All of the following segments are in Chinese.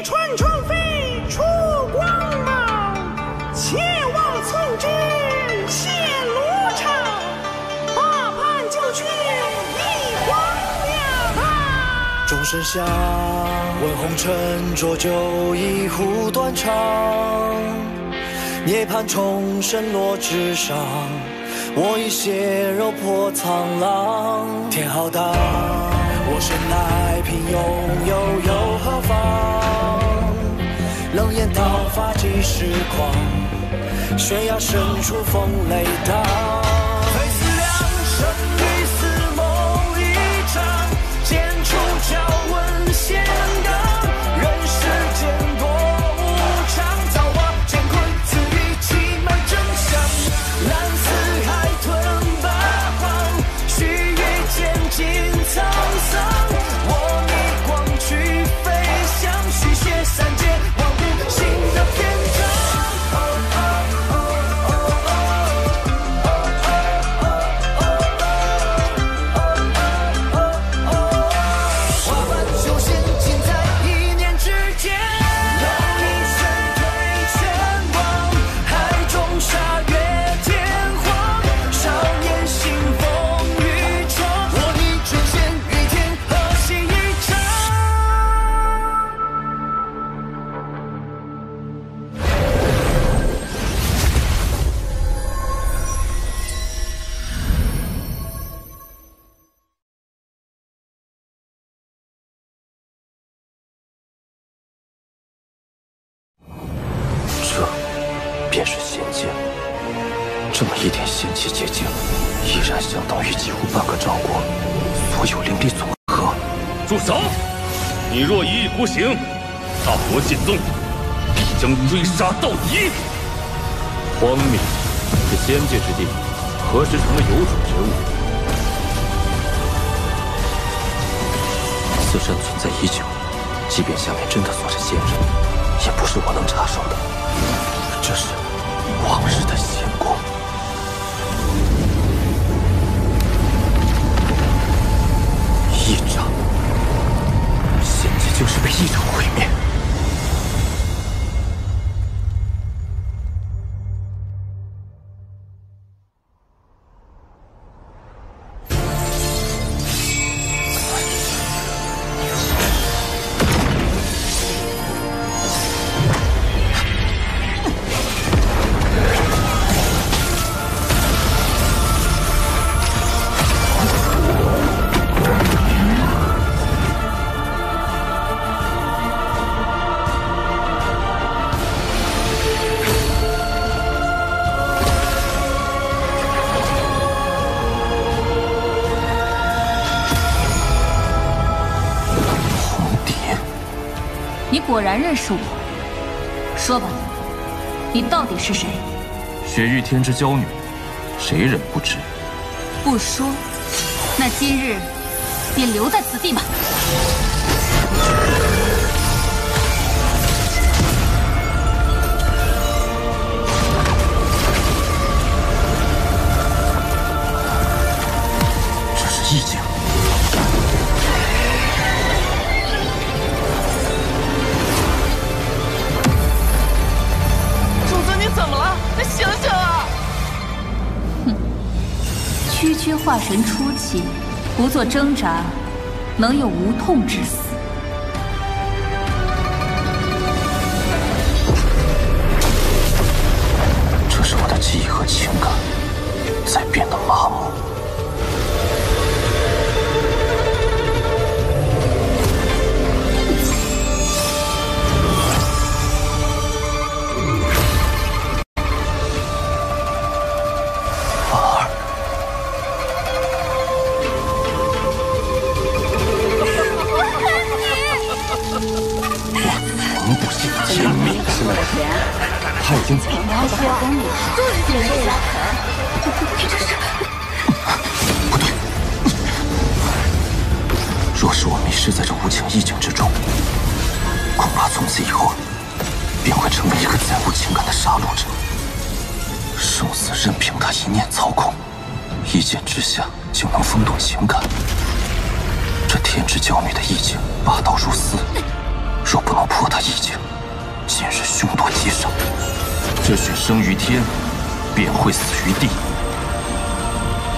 串串飞出光芒，切望从之现罗场，大叛就却一荒凉啊！钟声响，问红尘浊酒一壶断肠，涅槃重生落纸上，我已血肉破苍狼。天浩荡，我生来平庸，又何妨？冷眼刀法几时狂？悬崖深处风雷荡。非思量，生与死谋一场，剑出鞘问仙纲。人世间多无常，造化乾坤赐予奇门真相。蓝似海吞八方，须臾间尽沧桑。我逆光去飞翔，续写三界万物新的篇章。花瓣修仙尽在一念之间，有你身退全忘，海中沙月天荒，少年行风雨闯，我逆卷仙与天和戏一场。这便是仙界，这么一点仙气结晶，依然相当于几乎半个赵国所有灵力总和。住手！你若一意孤行，大国剑宗必将追杀到底。荒谬！这仙界之地，何时成了有主之物？此山存在已久，即便下面真的锁着仙人，也不是我能插手的。这是往日的仙宫。一掌，仙界就是被一掌毁灭。你果然认识我，说吧，你到底是谁？雪域天之娇女，谁人不知？不说，那今日便留在此地吧。这是意境。怎么了？醒醒啊！哼，区区化神初期，不做挣扎，能有无痛之死？这是我的记忆和情感在变得麻木。他已经走了。不对，若是我迷失在这无情意境之中，恐怕从此以后便会成为一个再无情感的杀戮者，生死任凭他一念操控，一剑之下就能风动情感。这天之娇女的意境霸道如斯，若不能破他意境，今日凶多吉少。这血生于天，便会死于地。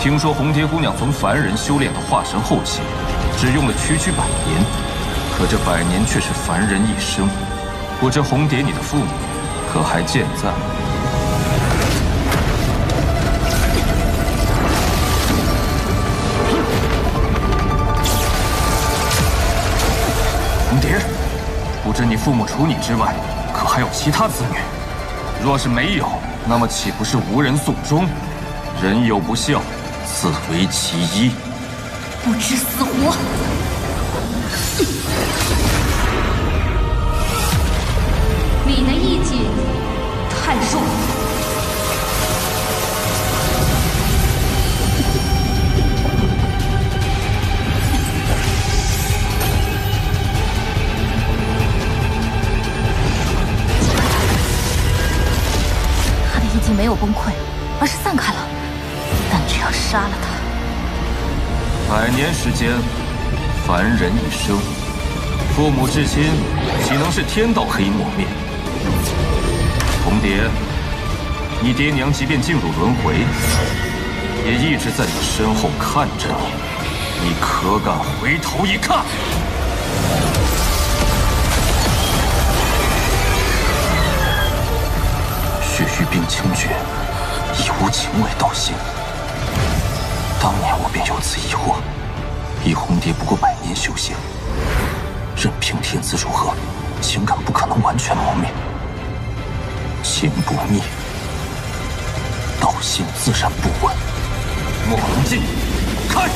听说红蝶姑娘从凡人修炼到化神后期，只用了区100年，可这100年却是凡人一生。我这红蝶，你的父母可还健在？红蝶，不知你父母除你之外，可还有其他子女？若是没有，那么岂不是无人送终？人有不孝，自为其一。不知死活！你的意境太弱。他的意境没有崩溃，而是散开了。但只要杀了他，100年时间，凡人一生，父母至亲岂能是天道黑抹灭？红蝶，你爹娘即便进入轮回，也一直在你身后看着你，你可敢回头一看？血与冰清绝，已无情味道心。当年我便有此疑惑，以红蝶不过100年修行，任凭天资如何，情感不可能完全磨灭。情不灭，道心自然不稳。莫龙镜，开！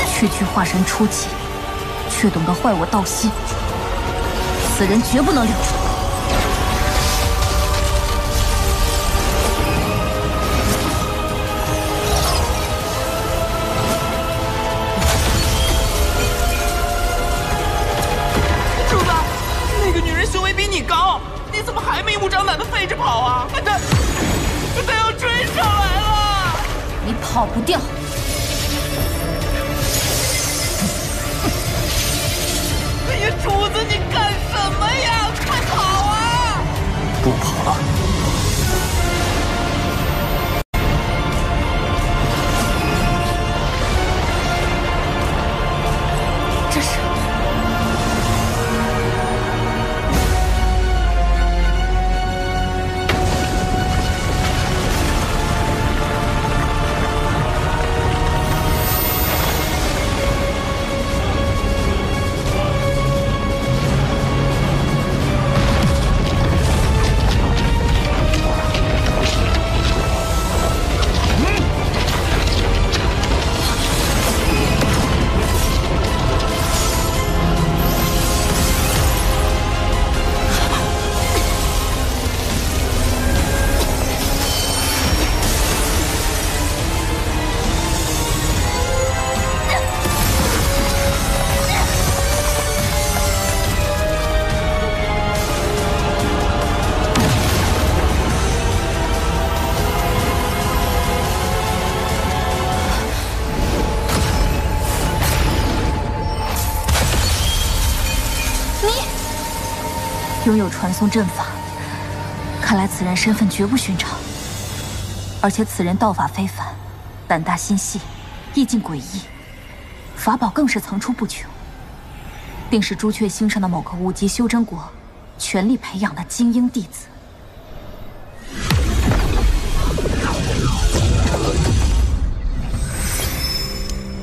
区区化神初期，却懂得坏我道心，此人绝不能留住。你怎么还明目张胆的飞着跑啊？他要追上来了！你跑不掉。哎呀，主子，你干什么呀？快跑啊！不跑了。这是。拥有传送阵法，看来此人身份绝不寻常。而且此人道法非凡，胆大心细，意境诡异，法宝更是层出不穷，定是朱雀星上的某个5级修真国全力培养的精英弟子。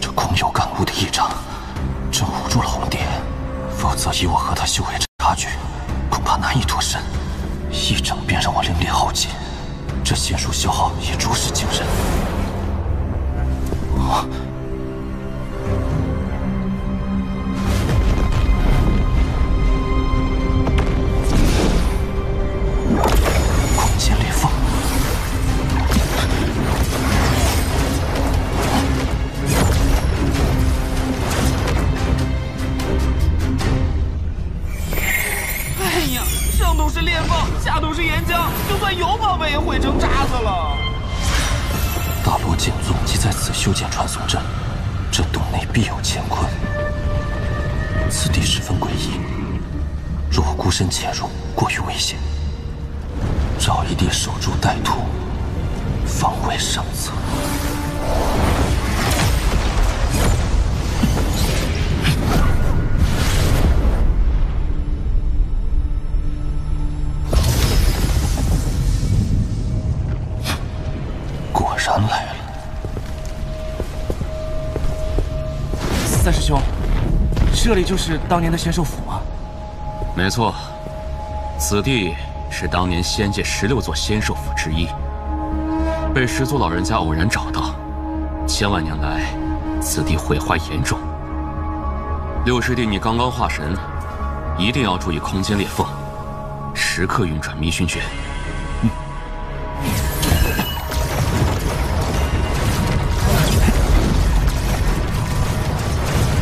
这空有感悟的异障，真唬住了红蝶，否则以我和他修为差距，恐怕难以脱身。一整便让我灵力耗尽，这仙术消耗也着实惊人。空间裂缝，哎呀，上头是裂缝，下头是岩浆，就算有宝贝也毁成渣子了。大罗剑宗即在此修建传送阵，这洞内必有乾坤，此地十分诡异。若我孤身潜入，过于危险。找一地守株待兔，方为上策。果然来了。三师兄，这里就是当年的仙兽府吗？没错，此地是当年仙界16座仙兽府之一，被始祖老人家偶然找到。千万年来，此地毁坏严重。六师弟，你刚刚化神，一定要注意空间裂缝，时刻运转迷熏诀。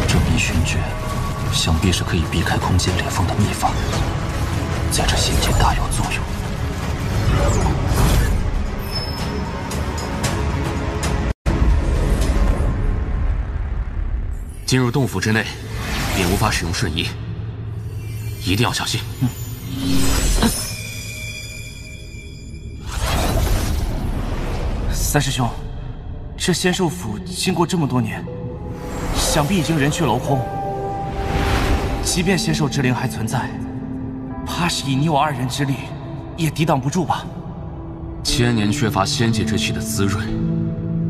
这迷熏诀，想必是可以避开空间裂缝的秘法，在这仙界大有作用。进入洞府之内，便无法使用瞬移，一定要小心。三师兄，这仙兽府经过这么多年，想必已经人去楼空。即便仙兽之灵还存在，怕是以你我2人之力，也抵挡不住吧？千年缺乏仙界之气的滋润，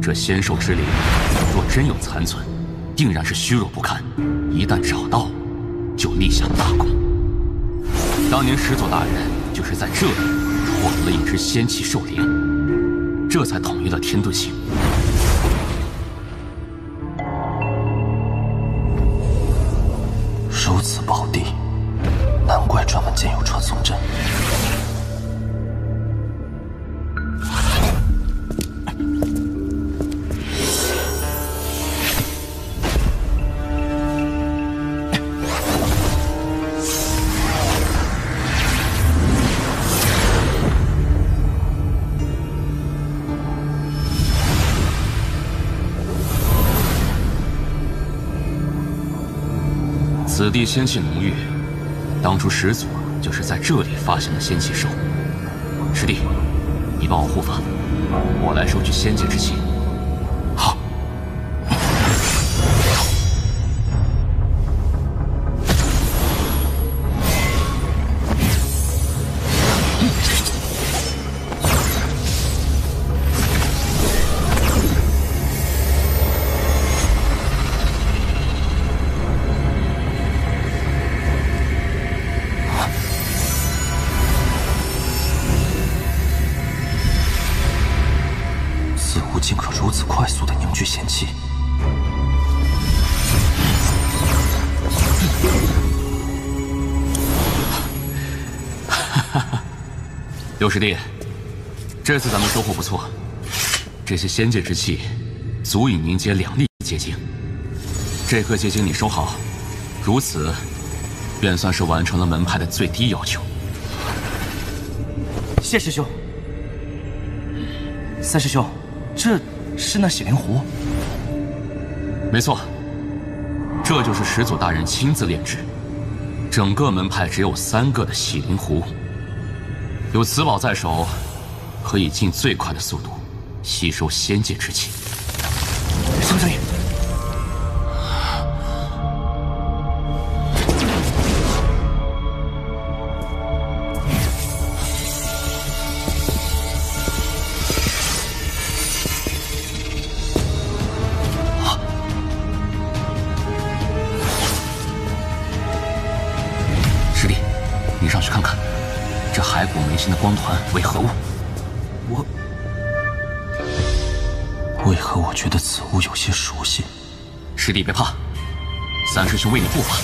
这仙兽之灵若真有残存，定然是虚弱不堪。一旦找到，就立下大功。当年始祖大人就是在这里获得了一只仙气兽灵，这才统一了天遁星。如此宝地，难怪专门建有传送阵。此地仙气浓郁，当初始祖就是在这里发现了仙气兽。师弟，你帮我护法，我来收取仙界之气。好。竟可如此快速地凝聚仙气。六师弟，这次咱们收获不错，这些仙界之气足以凝结2粒结晶。这颗结晶你收好，如此便算是完成了门派的最低要求。谢师兄。三师兄，这是那洗灵壶？没错，这就是始祖大人亲自炼制，整个门派只有3个的洗灵壶。有此宝在手，可以尽最快的速度吸收仙界之气。什么声音？师弟，你上去看看，这骸骨眉心的光团为何物？为何我觉得此物有些熟悉？师弟别怕，三师兄为你护法，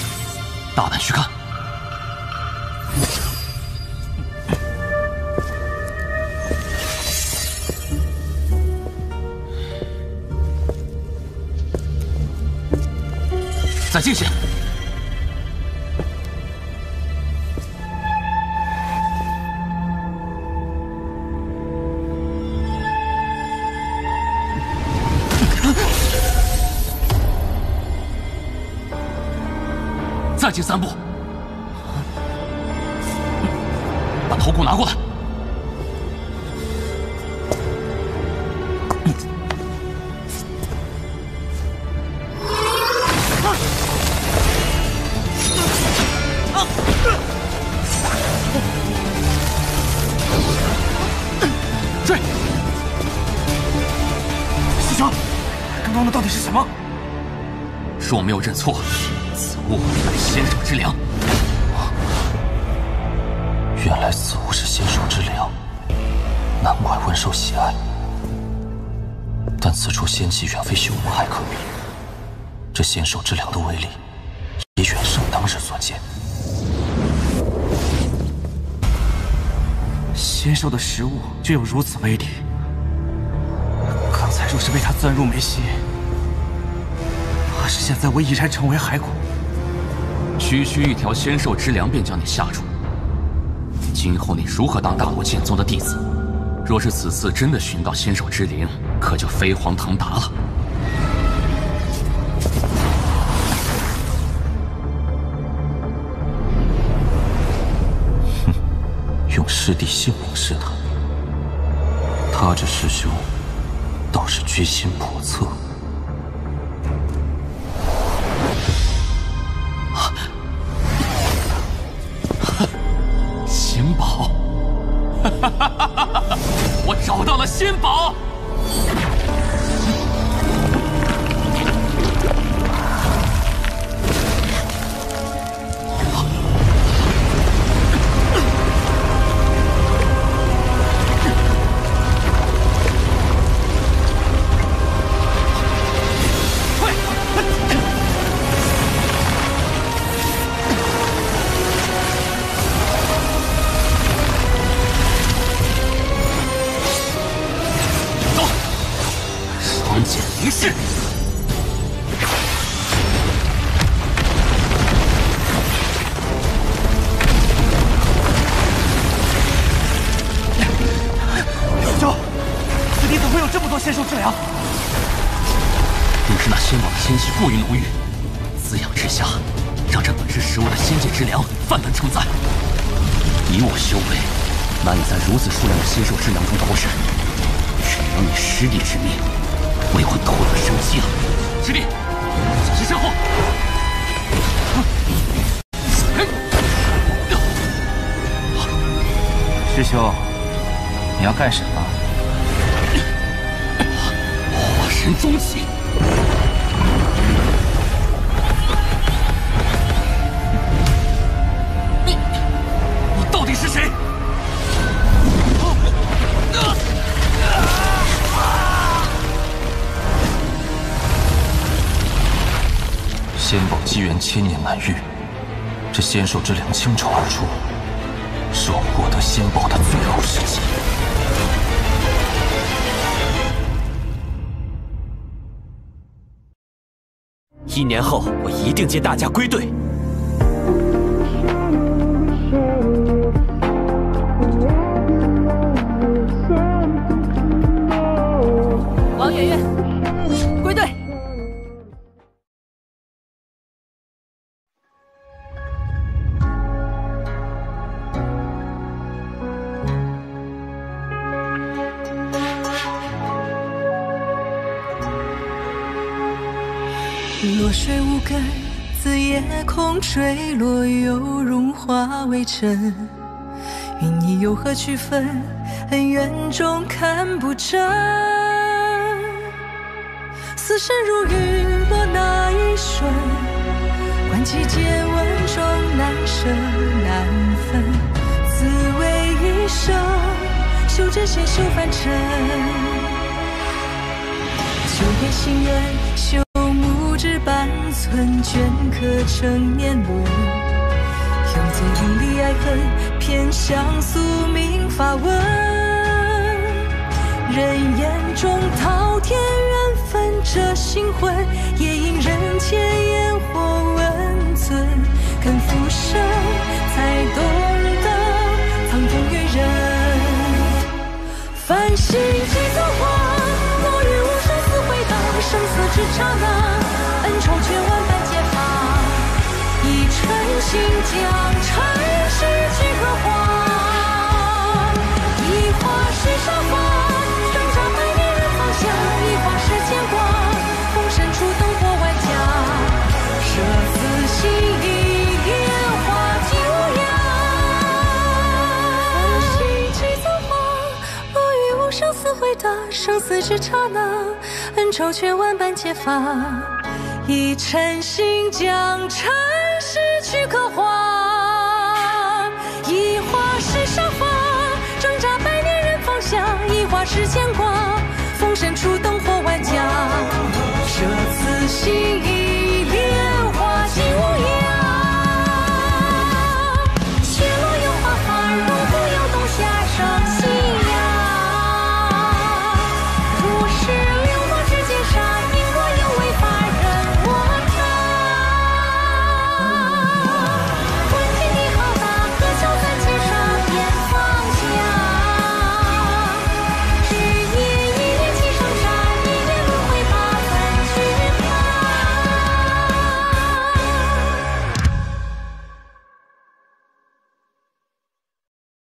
大胆去看。再近些。再进3步。把头骨拿过来。追！师兄，刚刚的到底是什么？若没有认错，此物乃仙手之粮。原来此物是仙手之粮，难怪温受喜爱。但此处仙气远非朽木还可比，这仙手之粮的威力也远胜当日所见。仙兽的食物就有如此威力，刚才若是被他钻入眉心，怕是现在我已然成为骸骨。区区一条仙兽之粮便将你吓住，今后你如何当大罗剑宗的弟子？若是此次真的寻到仙兽之灵，可就飞黄腾达了。哼，用师弟性命试探，他这师兄倒是居心叵测。仙宝，我找到了仙宝。凝视，师兄，此地怎么会有这么多仙兽之粮？定是那仙宝的仙气过于浓郁，滋养之下，让这本是食物的仙界之粮泛滥成灾。以我修为，难以在如此数量的仙兽之粮中脱身，只能以师弟之命为我夺得生机了。师弟，小心身后！师兄，你要干什么？化神终极。你到底是谁？仙宝机缘千年难遇，这仙兽之粮倾巢而出，是我获得仙宝的最后时机。1年后，我一定接大家归队。王媛媛，归队。落水无根，自夜空坠落，又融化为尘。云你又何区分？恩怨中看不真。死生如雨落那一瞬，观其见闻中难舍难分。自为一生，修真仙修凡尘。修炼心愿，修木之半寸，镌刻成年轮。用尽云里爱恨，偏向宿命法文。人眼中滔天缘分，这心魂也因人间烟火温存。肯浮生，才懂得苍天与人。繁星几作画，落日无声似回荡。生死之刹那，恩仇却万般皆怕。一尘。将尘世去刻画。一画是沙发，挣扎百年人放下；一画是牵挂，风深处灯火万家。舍此心意，烟花尽无涯。风行几遭花，落雨无声似回答。生死之刹那，恩仇却万般揭发。以诚心将尘世去刻画，一画是沙发，挣扎百年人放下；一画是牵挂。